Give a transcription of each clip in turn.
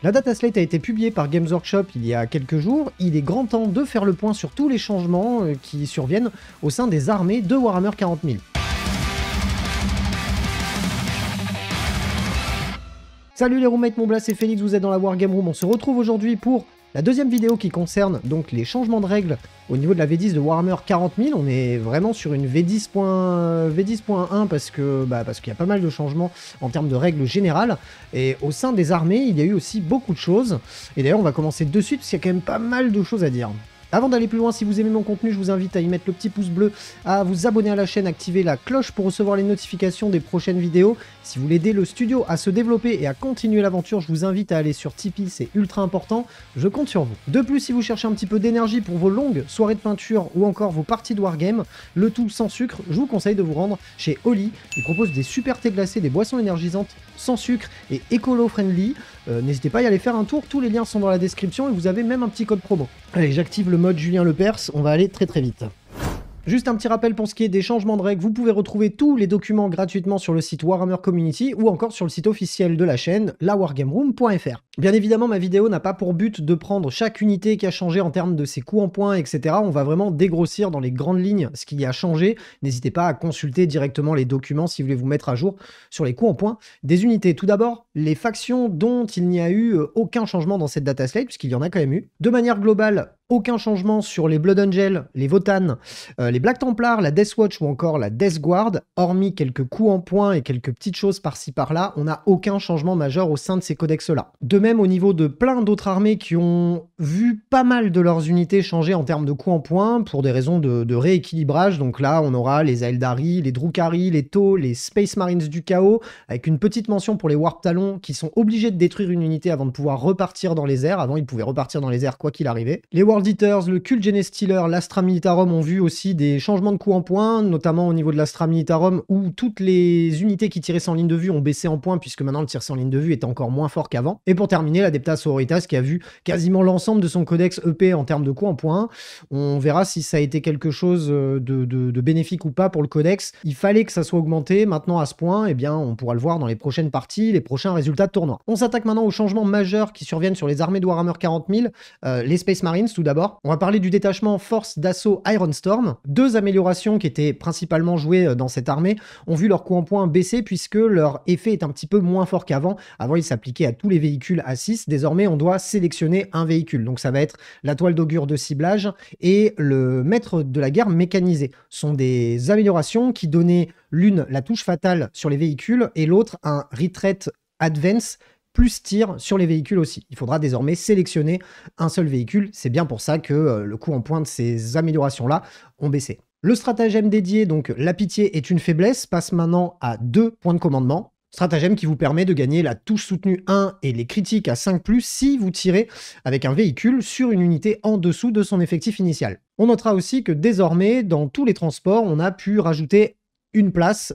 La dataslate a été publiée par Games Workshop il y a quelques jours. Il est grand temps de faire le point sur tous les changements qui surviennent au sein des armées de Warhammer 40 000. Salut les roommates, mon blast, c'est Félix, vous êtes dans la Wargame Room. On se retrouve aujourd'hui pour la deuxième vidéo qui concerne donc les changements de règles au niveau de la V10 de Warhammer 40 000. On est vraiment sur une V10.1 parce qu'il y a pas mal de changements en termes de règles générales. Et au sein des armées, il y a eu aussi beaucoup de choses. Et d'ailleurs, on va commencer de suite parce qu'il y a quand même pas mal de choses à dire. Avant d'aller plus loin, si vous aimez mon contenu, je vous invite à y mettre le petit pouce bleu, à vous abonner à la chaîne, activer la cloche pour recevoir les notifications des prochaines vidéos. Si vous voulez aider le studio à se développer et à continuer l'aventure, je vous invite à aller sur Tipeee, c'est ultra important, je compte sur vous. De plus, si vous cherchez un petit peu d'énergie pour vos longues soirées de peinture ou encore vos parties de Wargame, le tout sans sucre, je vous conseille de vous rendre chez Oli. Il propose des super thés glacés, des boissons énergisantes sans sucre et écolo-friendly. N'hésitez pas à y aller faire un tour, tous les liens sont dans la description et vous avez même un petit code promo. Allez, j'active le mode Julien Lepers, on va aller très vite. Juste un petit rappel pour ce qui est des changements de règles, vous pouvez retrouver tous les documents gratuitement sur le site Warhammer Community ou encore sur le site officiel de la chaîne, lawargameroom.fr. Bien évidemment, ma vidéo n'a pas pour but de prendre chaque unité qui a changé en termes de ses coups en points, etc. On va vraiment dégrossir dans les grandes lignes ce qui a changé. N'hésitez pas à consulter directement les documents si vous voulez vous mettre à jour sur les coups en points des unités. Tout d'abord, les factions dont il n'y a eu aucun changement dans cette dataslate, puisqu'il y en a quand même eu. De manière globale, aucun changement sur les Blood Angel, les Votann, les Black Templars, la Death Watch ou encore la Death Guard. Hormis quelques coups en points et quelques petites choses par-ci par-là, on n'a aucun changement majeur au sein de ces codex-là. De même, au niveau de plein d'autres armées qui ont vu pas mal de leurs unités changer en termes de coups en points pour des raisons de rééquilibrage. Donc là, on aura les Aeldari, les Drukhari, les Tau, les Space Marines du Chaos, avec une petite mention pour les Warp Talons qui sont obligés de détruire une unité avant de pouvoir repartir dans les airs. Avant, ils pouvaient repartir dans les airs quoi qu'il arrivait. Les World Eaters, le Cult Genestealer, l'Astra Militarum ont vu aussi des changements de coups en points, notamment au niveau de l'Astra Militarum où toutes les unités qui tiraient sans ligne de vue ont baissé en points puisque maintenant le tir sans ligne de vue est encore moins fort qu'avant. Et pour terminer, l'Adeptas Sororitas qui a vu quasiment l'ensemble de son codex EP en termes de coups en points. On verra si ça a été quelque chose de bénéfique ou pas pour le codex. Il fallait que ça soit augmenté. Maintenant à ce point, eh bien, on pourra le voir dans les prochaines parties, les prochains résultats de tournoi. On s'attaque maintenant aux changements majeurs qui surviennent sur les armées de Warhammer 40 000. Les Space Marines tout d'abord. On va parler du détachement Force d'Assaut Iron Storm. Deux améliorations qui étaient principalement jouées dans cette armée ont vu leur coup en points baisser puisque leur effet est un petit peu moins fort qu'avant. Avant, il s'appliquait à tous les véhicules à 6. Désormais, on doit sélectionner un véhicule. Donc ça va être la toile d'augure de ciblage et le maître de la guerre mécanisé. Ce sont des améliorations qui donnaient l'une la touche fatale sur les véhicules et l'autre un retreat advance plus tir sur les véhicules aussi. Il faudra désormais sélectionner un seul véhicule. C'est bien pour ça que le coup en point de ces améliorations-là ont baissé. Le stratagème dédié, donc la pitié est une faiblesse, passe maintenant à 2 points de commandement. Stratagème qui vous permet de gagner la touche soutenue 1 et les critiques à 5+, si vous tirez avec un véhicule sur une unité en dessous de son effectif initial. On notera aussi que désormais, dans tous les transports, on a pu rajouter une place,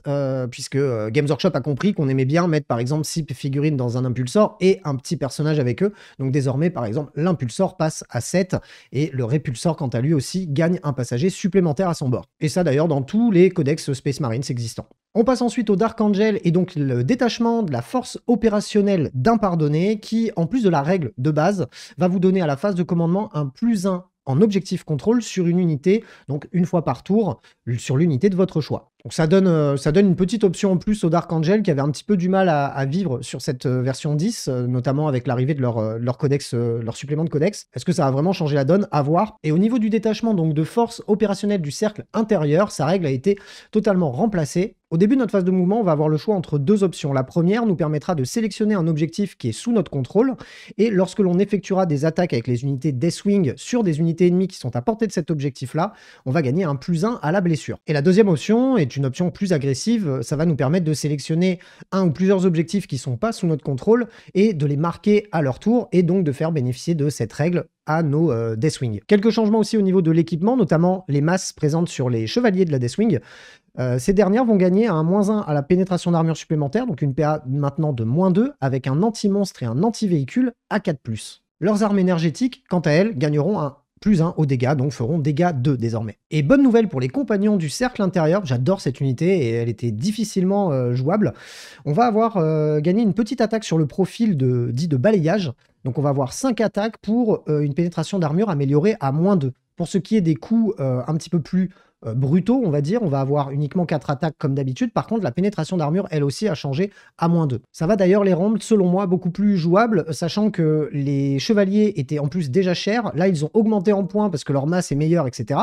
puisque Games Workshop a compris qu'on aimait bien mettre par exemple 6 figurines dans un impulsor et un petit personnage avec eux. Donc désormais, par exemple, l'impulsor passe à 7 et le répulsor, quant à lui aussi, gagne un passager supplémentaire à son bord. Et ça d'ailleurs dans tous les codex Space Marines existants. On passe ensuite au Dark Angel et donc le détachement de la force opérationnelle d'impardonné qui, en plus de la règle de base, va vous donner à la phase de commandement un +1 en objectif contrôle sur une unité, donc une fois par tour, sur l'unité de votre choix. Donc ça donne une petite option en plus au Dark Angel qui avait un petit peu du mal à vivre sur cette version 10, notamment avec l'arrivée de leur codex, leur supplément de codex. Est-ce que ça va vraiment changer la donne? À voir. Et au niveau du détachement donc de force opérationnelle du cercle intérieur, sa règle a été totalement remplacée. Au début de notre phase de mouvement, on va avoir le choix entre deux options. La première nous permettra de sélectionner un objectif qui est sous notre contrôle, et lorsque l'on effectuera des attaques avec les unités Deathwing sur des unités ennemies qui sont à portée de cet objectif-là, on va gagner un +1 à la blessure. Et la deuxième option est une option plus agressive, ça va nous permettre de sélectionner un ou plusieurs objectifs qui ne sont pas sous notre contrôle et de les marquer à leur tour, et donc de faire bénéficier de cette règle à nos Deathwing. Quelques changements aussi au niveau de l'équipement, notamment les masses présentes sur les chevaliers de la Deathwing. Ces dernières vont gagner un +1 à la pénétration d'armure supplémentaire, donc une PA maintenant de -2, avec un anti-monstre et un anti-véhicule à 4+. Leurs armes énergétiques, quant à elles, gagneront un +1 aux dégâts, donc feront dégâts 2 désormais. Et bonne nouvelle pour les compagnons du cercle intérieur, j'adore cette unité et elle était difficilement jouable. On va avoir gagné une petite attaque sur le profil dit de balayage, Donc on va avoir 5 attaques pour une pénétration d'armure améliorée à -2. Pour ce qui est des coups un petit peu plus brutaux, on va dire, on va avoir uniquement 4 attaques comme d'habitude. Par contre, la pénétration d'armure, elle aussi, a changé à -2. Ça va d'ailleurs les rendre, selon moi, beaucoup plus jouables, sachant que les chevaliers étaient en plus déjà chers. Là, ils ont augmenté en points parce que leur masse est meilleure, etc.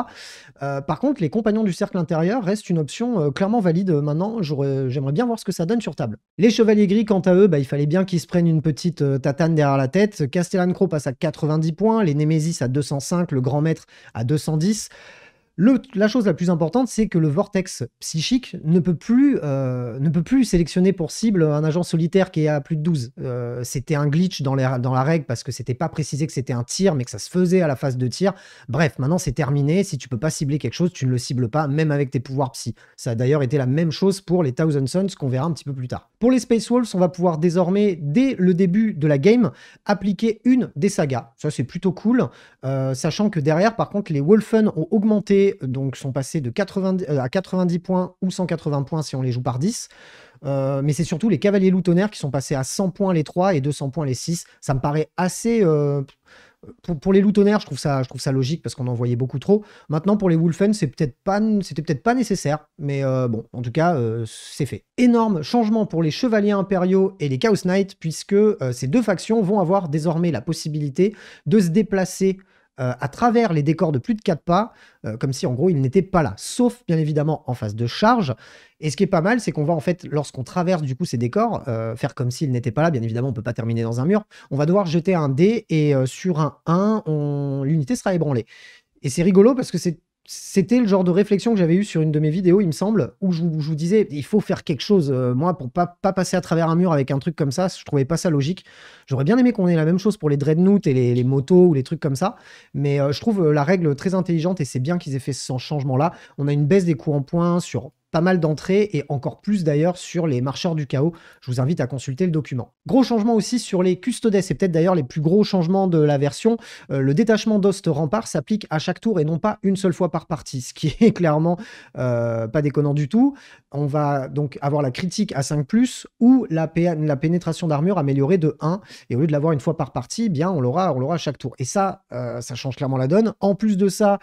Par contre, les compagnons du cercle intérieur restent une option clairement valide maintenant. J'aimerais bien voir ce que ça donne sur table. Les chevaliers gris, quant à eux, il fallait bien qu'ils se prennent une petite tatane derrière la tête. Castellan Crow passe à 90 points, les Némésis à 205, le Grand Maître à 210. La chose la plus importante, c'est que le vortex psychique ne peut plus sélectionner pour cible un agent solitaire qui est à plus de 12. C'était un glitch dans la règle parce que c'était pas précisé que c'était un tir, mais que ça se faisait à la phase de tir. Bref, maintenant c'est terminé. Si tu peux pas cibler quelque chose, tu ne le cibles pas, même avec tes pouvoirs psy. Ça a d'ailleurs été la même chose pour les Thousand Sons, qu'on verra un petit peu plus tard. Pour les Space Wolves, on va pouvoir désormais, dès le début de la game, appliquer une des sagas. Ça, c'est plutôt cool, sachant que derrière, par contre, les Wolfen ont augmenté, donc sont passés de 90 points ou 180 points si on les joue par 10. Mais c'est surtout les Cavaliers Loup Tonnerre qui sont passés à 100 points les 3 et 200 points les 6. Ça me paraît assez... Pour les Loup Tonnerre, je trouve ça logique parce qu'on en voyait beaucoup trop. Maintenant, pour les Wolfen, c'était peut-être pas nécessaire, mais bon, en tout cas, c'est fait. Énorme changement pour les Chevaliers Impériaux et les Chaos Knights, puisque ces deux factions vont avoir désormais la possibilité de se déplacer à travers les décors de plus de 4 pas, comme si en gros ils n'étaient pas là, sauf bien évidemment en phase de charge. Et ce qui est pas mal, c'est qu'on va en fait, lorsqu'on traverse du coup ces décors, faire comme s'ils n'étaient pas là. Bien évidemment, on peut pas terminer dans un mur. On va devoir jeter un dé et sur un 1, l'unité sera ébranlée. Et c'est rigolo parce que c'était le genre de réflexion que j'avais eu sur une de mes vidéos, il me semble, où je vous disais, il faut faire quelque chose, moi, pour pas passer à travers un mur avec un truc comme ça, je trouvais pas ça logique. J'aurais bien aimé qu'on ait la même chose pour les Dreadnought et les motos ou les trucs comme ça, mais je trouve la règle très intelligente et c'est bien qu'ils aient fait ce changement-là. On a une baisse des coups en points sur pas mal d'entrées et encore plus d'ailleurs sur les marcheurs du chaos. Je vous invite à consulter le document. Gros changement aussi sur les custodes, c'est peut-être d'ailleurs les plus gros changements de la version. Le détachement d'host rempart s'applique à chaque tour et non pas une seule fois par partie, ce qui est clairement pas déconnant du tout. On va donc avoir la critique à 5+, ou la pénétration d'armure améliorée de 1, et au lieu de l'avoir une fois par partie, bien on l'aura à chaque tour. Et ça, ça change clairement la donne. En plus de ça,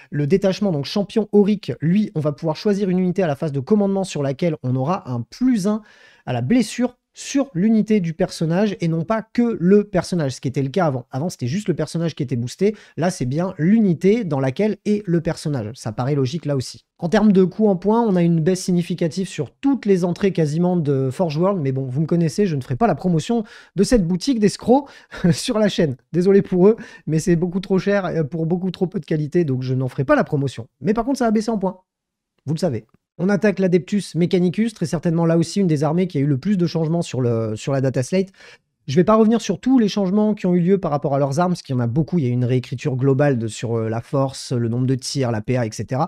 le détachement, donc champion aurique, lui, on va pouvoir choisir une unité à la phase de commandement sur laquelle on aura un +1 à la blessure sur l'unité du personnage et non pas que le personnage, ce qui était le cas avant. Avant, c'était juste le personnage qui était boosté. Là, c'est bien l'unité dans laquelle est le personnage. Ça paraît logique là aussi. En termes de coûts en points, on a une baisse significative sur toutes les entrées quasiment de Forge World, mais bon, vous me connaissez, je ne ferai pas la promotion de cette boutique d'escrocs sur la chaîne. Désolé pour eux, mais c'est beaucoup trop cher pour beaucoup trop peu de qualité, donc je n'en ferai pas la promotion. Mais par contre, ça a baissé en points. Vous le savez. On attaque l'Adeptus Mechanicus, très certainement là aussi une des armées qui a eu le plus de changements sur la data slate. Je ne vais pas revenir sur tous les changements qui ont eu lieu par rapport à leurs armes, parce qu'il y en a beaucoup. Il y a une réécriture globale sur la force, le nombre de tirs, la PA, etc.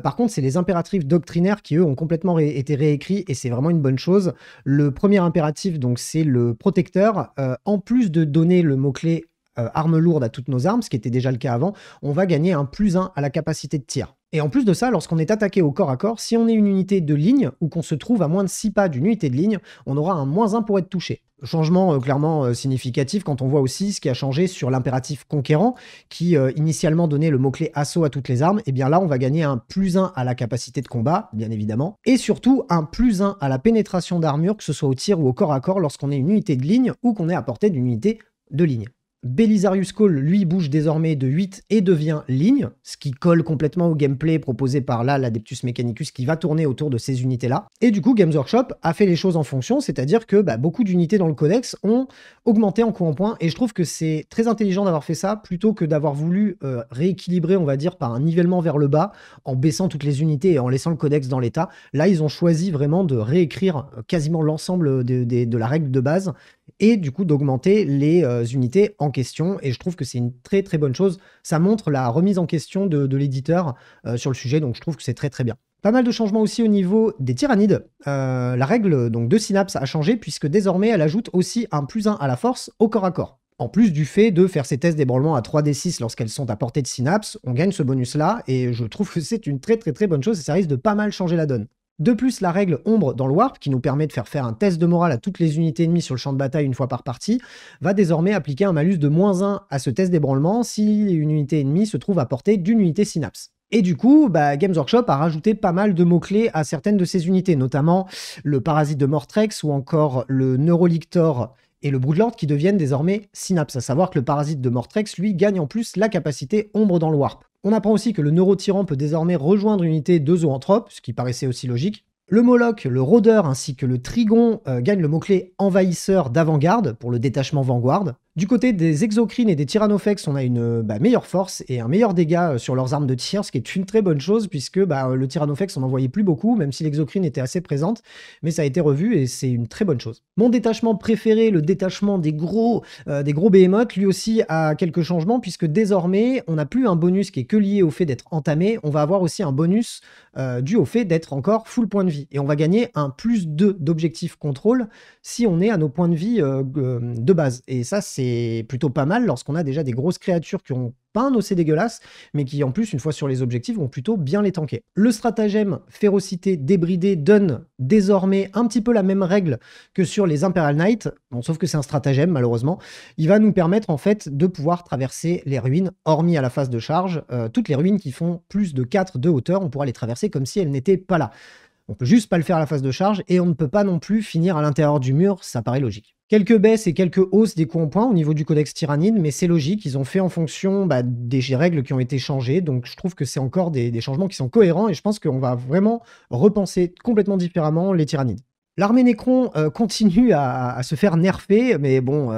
Par contre, c'est les impératifs doctrinaires qui, eux, ont complètement été réécrits, et c'est vraiment une bonne chose. Le premier impératif, donc, c'est le protecteur. En plus de donner le mot-clé arme lourde à toutes nos armes, ce qui était déjà le cas avant, on va gagner un +1 à la capacité de tir. Et en plus de ça, lorsqu'on est attaqué au corps à corps, si on est une unité de ligne ou qu'on se trouve à moins de 6 pas d'une unité de ligne, on aura un -1 pour être touché. Changement clairement significatif quand on voit aussi ce qui a changé sur l'impératif conquérant, qui initialement donnait le mot-clé assaut à toutes les armes. Et bien là, on va gagner un +1 à la capacité de combat, bien évidemment, et surtout un +1 à la pénétration d'armure, que ce soit au tir ou au corps à corps, lorsqu'on est une unité de ligne ou qu'on est à portée d'une unité de ligne. Belisarius Call, lui, bouge désormais de 8 et devient ligne, ce qui colle complètement au gameplay proposé par là l'Adeptus Mechanicus qui va tourner autour de ces unités-là. Et du coup, Games Workshop a fait les choses en fonction, c'est-à-dire que beaucoup d'unités dans le codex ont augmenté en coût en points, et je trouve que c'est très intelligent d'avoir fait ça, plutôt que d'avoir voulu rééquilibrer, on va dire, par un nivellement vers le bas, en baissant toutes les unités et en laissant le codex dans l'état. Là, ils ont choisi vraiment de réécrire quasiment l'ensemble de la règle de base, et du coup d'augmenter les unités en question, et je trouve que c'est une très très bonne chose. Ça montre la remise en question de l'éditeur sur le sujet, donc je trouve que c'est très très bien. Pas mal de changements aussi au niveau des tyrannides. La règle donc de Synapse a changé, puisque désormais elle ajoute aussi un +1 à la force au corps à corps. En plus du fait de faire ces tests d'ébranlement à 3d6 lorsqu'elles sont à portée de Synapse, on gagne ce bonus là, et je trouve que c'est une très très très bonne chose, et ça risque de pas mal changer la donne. De plus, la règle ombre dans le Warp, qui nous permet de faire un test de morale à toutes les unités ennemies sur le champ de bataille une fois par partie, va désormais appliquer un malus de -1 à ce test d'ébranlement si une unité ennemie se trouve à portée d'une unité synapse. Et du coup, Games Workshop a rajouté pas mal de mots-clés à certaines de ces unités, notamment le Parasite de Mortrex ou encore le Neurolictor et le Broodlord qui deviennent désormais Synapse, à savoir que le Parasite de Mortrex, lui, gagne en plus la capacité Ombre dans le Warp. On apprend aussi que le Neurotyran peut désormais rejoindre une unité de Zoanthrope, ce qui paraissait aussi logique. Le Moloch, le Rôdeur ainsi que le Trigon gagnent le mot-clé Envahisseur d'avant-garde pour le détachement Vanguard. Du côté des Exocrines et des Tyrannofex, on a une meilleure force et un meilleur dégât sur leurs armes de tir, ce qui est une très bonne chose puisque le Tyrannofex on n'en voyait plus beaucoup, même si l'Exocrine était assez présente, mais ça a été revu et c'est une très bonne chose. Mon détachement préféré, le détachement des gros Behemoths, lui aussi a quelques changements puisque désormais on n'a plus un bonus qui est que lié au fait d'être entamé, on va avoir aussi un bonus dû au fait d'être encore full point de vie. Et on va gagner un +2 d'objectif contrôle si on est à nos points de vie de base. Et ça, c'est plutôt pas mal lorsqu'on a déjà des grosses créatures qui ont pas un OC dégueulasse, mais qui en plus, une fois sur les objectifs, vont plutôt bien les tanker. Le stratagème Férocité débridée donne désormais un petit peu la même règle que sur les Imperial Knights, bon, sauf que c'est un stratagème malheureusement. Il va nous permettre en fait de pouvoir traverser les ruines, hormis à la phase de charge. Toutes les ruines qui font plus de 4 de hauteur, on pourra les traverser comme si elles n'étaient pas là. On peut juste pas le faire à la phase de charge et on ne peut pas non plus finir à l'intérieur du mur, ça paraît logique. Quelques baisses et quelques hausses des coups en points au niveau du codex tyrannide, mais c'est logique, ils ont fait en fonction des règles qui ont été changées, donc je trouve que c'est encore des changements qui sont cohérents et je pense qu'on va vraiment repenser complètement différemment les tyrannides. L'armée Necron continue à se faire nerfer, mais bon,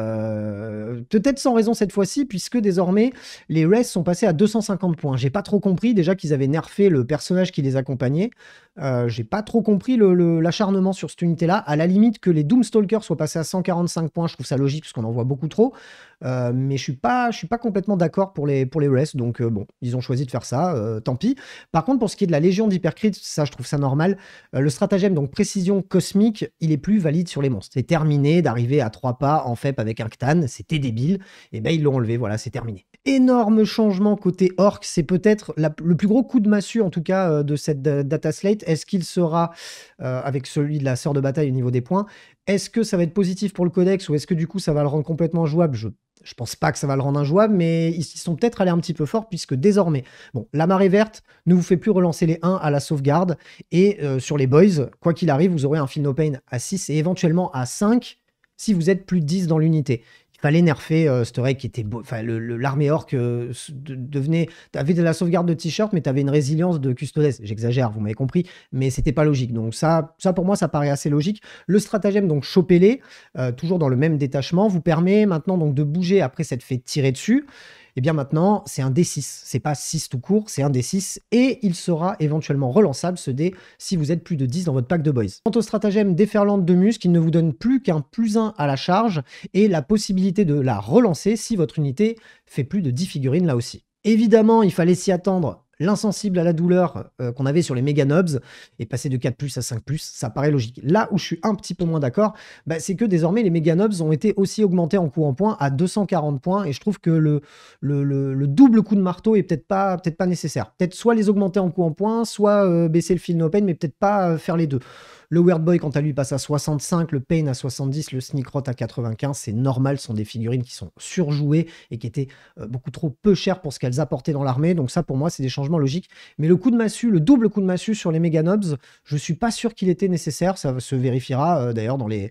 peut-être sans raison cette fois-ci, puisque désormais, les Wraiths sont passés à 250 points. J'ai pas trop compris, déjà qu'ils avaient nerfé le personnage qui les accompagnait. J'ai pas trop compris l'acharnement sur cette unité-là. À la limite, que les Doomstalkers soient passés à 145 points, je trouve ça logique, parce qu'on en voit beaucoup trop. Mais je suis pas complètement d'accord pour les Wraiths, donc bon, ils ont choisi de faire ça, tant pis. Par contre, pour ce qui est de la Légion d'Hypercrit, ça, je trouve ça normal. Le stratagème, donc précision cosmique, il est plus valide sur les monstres. C'est terminé d'arriver à 3 pas en FEP avec un Cthulhu, c'était débile. Et ben ils l'ont enlevé, voilà, c'est terminé. Énorme changement côté Orc, c'est peut-être le plus gros coup de massue, en tout cas, de cette data slate. Est-ce qu'il sera, avec celui de la sœur de bataille au niveau des points, est-ce que ça va être positif pour le codex ou est-ce que du coup ça va le rendre complètement jouable? Je pense pas que ça va le rendre injouable, mais ils sont peut-être allés un petit peu fort puisque désormais, bon, la marée verte ne vous fait plus relancer les 1 à la sauvegarde et sur les boys, quoi qu'il arrive, vous aurez un Feel No Pain à 6 et éventuellement à 5 si vous êtes plus de 10 dans l'unité. Fallait nerfer cette règle qui était beau. Enfin, l'armée orc devenait. T'avais de la sauvegarde de t-shirt, mais t'avais une résilience de custodes. J'exagère, vous m'avez compris, mais c'était pas logique. Donc ça pour moi, ça paraît assez logique. Le stratagème, donc chopez-les, toujours dans le même détachement, vous permet maintenant donc de bouger après s'être fait tirer dessus. Et bien maintenant, c'est un D6. C'est pas 6 tout court, c'est un D6. Et il sera éventuellement relançable, ce dé, si vous êtes plus de 10 dans votre pack de boys. Quant au stratagème déferlante de muscle, il ne vous donne plus qu'un +1 à la charge et la possibilité de la relancer si votre unité fait plus de 10 figurines là aussi. Évidemment, il fallait s'y attendre. L'insensible à la douleur qu'on avait sur les méga nobs est passé de 4+, à 5+, ça paraît logique. Là où je suis un petit peu moins d'accord, c'est que désormais les méga nobs ont été aussi augmentés en coup en points à 240 points et je trouve que le double coup de marteau est peut-être pas nécessaire. Peut-être soit les augmenter en coup en points, soit baisser le Feel No Pain, mais peut-être pas faire les deux. Le Weird Boy, quant à lui, passe à 65, le Pain à 70, le Sneak Rot à 95. C'est normal, ce sont des figurines qui sont surjouées et qui étaient beaucoup trop peu chères pour ce qu'elles apportaient dans l'armée. Donc ça, pour moi, c'est des changements logiques. Mais le coup de massue, le double coup de massue sur les Mega Nobs, je suis pas sûr qu'il était nécessaire. Ça se vérifiera d'ailleurs dans les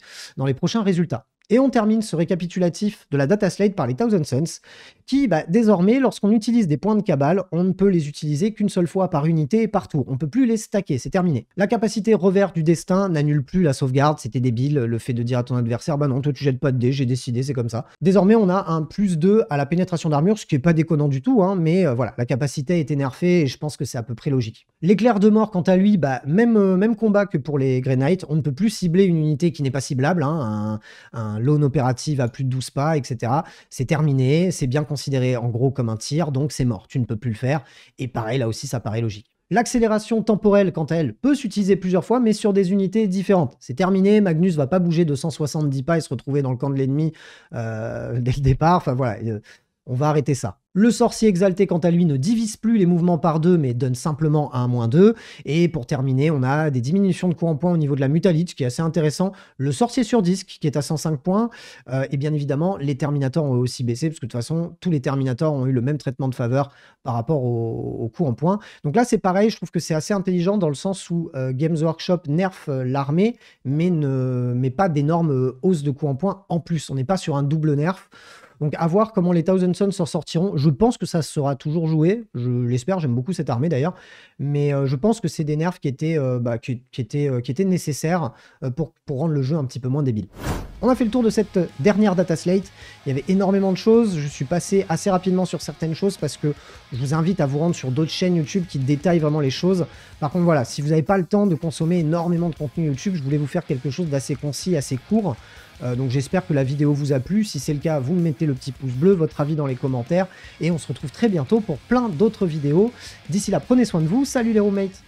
prochains résultats. Et on termine ce récapitulatif de la data slate par les Thousand Suns, qui, désormais, lorsqu'on utilise des points de cabale, on ne peut les utiliser qu'une seule fois par unité et par tour. On ne peut plus les stacker, c'est terminé. La capacité revers du destin n'annule plus la sauvegarde, c'était débile, le fait de dire à ton adversaire, non, toi tu jettes pas de dés, j'ai décidé, c'est comme ça. Désormais, on a un +2 à la pénétration d'armure, ce qui est pas déconnant du tout, hein, mais voilà, la capacité a été nerfée et je pense que c'est à peu près logique. L'éclair de mort, quant à lui, même combat que pour les Grey Knights, on ne peut plus cibler une unité qui n'est pas ciblable, hein, un lone opérative à plus de 12 pas, etc. C'est terminé, c'est bien considéré en gros comme un tir, donc c'est mort, tu ne peux plus le faire. Et pareil, là aussi, ça paraît logique. L'accélération temporelle, quant à elle, peut s'utiliser plusieurs fois, mais sur des unités différentes. C'est terminé, Magnus va pas bouger de 170 pas et se retrouver dans le camp de l'ennemi dès le départ. Enfin voilà, on va arrêter ça. Le sorcier exalté, quant à lui, ne divise plus les mouvements par 2, mais donne simplement un -2. Et pour terminer, on a des diminutions de coups en points au niveau de la Mutalich, qui est assez intéressant. Le sorcier sur disque, qui est à 105 points. Et bien évidemment, les Terminators ont aussi baissé, parce que de toute façon, tous les Terminators ont eu le même traitement de faveur par rapport aux coups en points. Donc là, c'est pareil, je trouve que c'est assez intelligent dans le sens où Games Workshop nerf l'armée, mais ne met pas d'énormes hausses de coups en points en plus. On n'est pas sur un double nerf. Donc à voir comment les Thousand Sons s'en sortiront. Je pense que ça sera toujours joué, je l'espère, j'aime beaucoup cette armée d'ailleurs, mais je pense que c'est des nerfs qui étaient nécessaires pour rendre le jeu un petit peu moins débile. On a fait le tour de cette dernière data slate, il y avait énormément de choses, je suis passé assez rapidement sur certaines choses parce que je vous invite à vous rendre sur d'autres chaînes YouTube qui détaillent vraiment les choses. Par contre voilà, si vous n'avez pas le temps de consommer énormément de contenu YouTube, je voulais vous faire quelque chose d'assez concis, assez court. Donc j'espère que la vidéo vous a plu. Si c'est le cas, vous me mettez le petit pouce bleu, votre avis dans les commentaires. Et on se retrouve très bientôt pour plein d'autres vidéos. D'ici là, prenez soin de vous. Salut les roommates!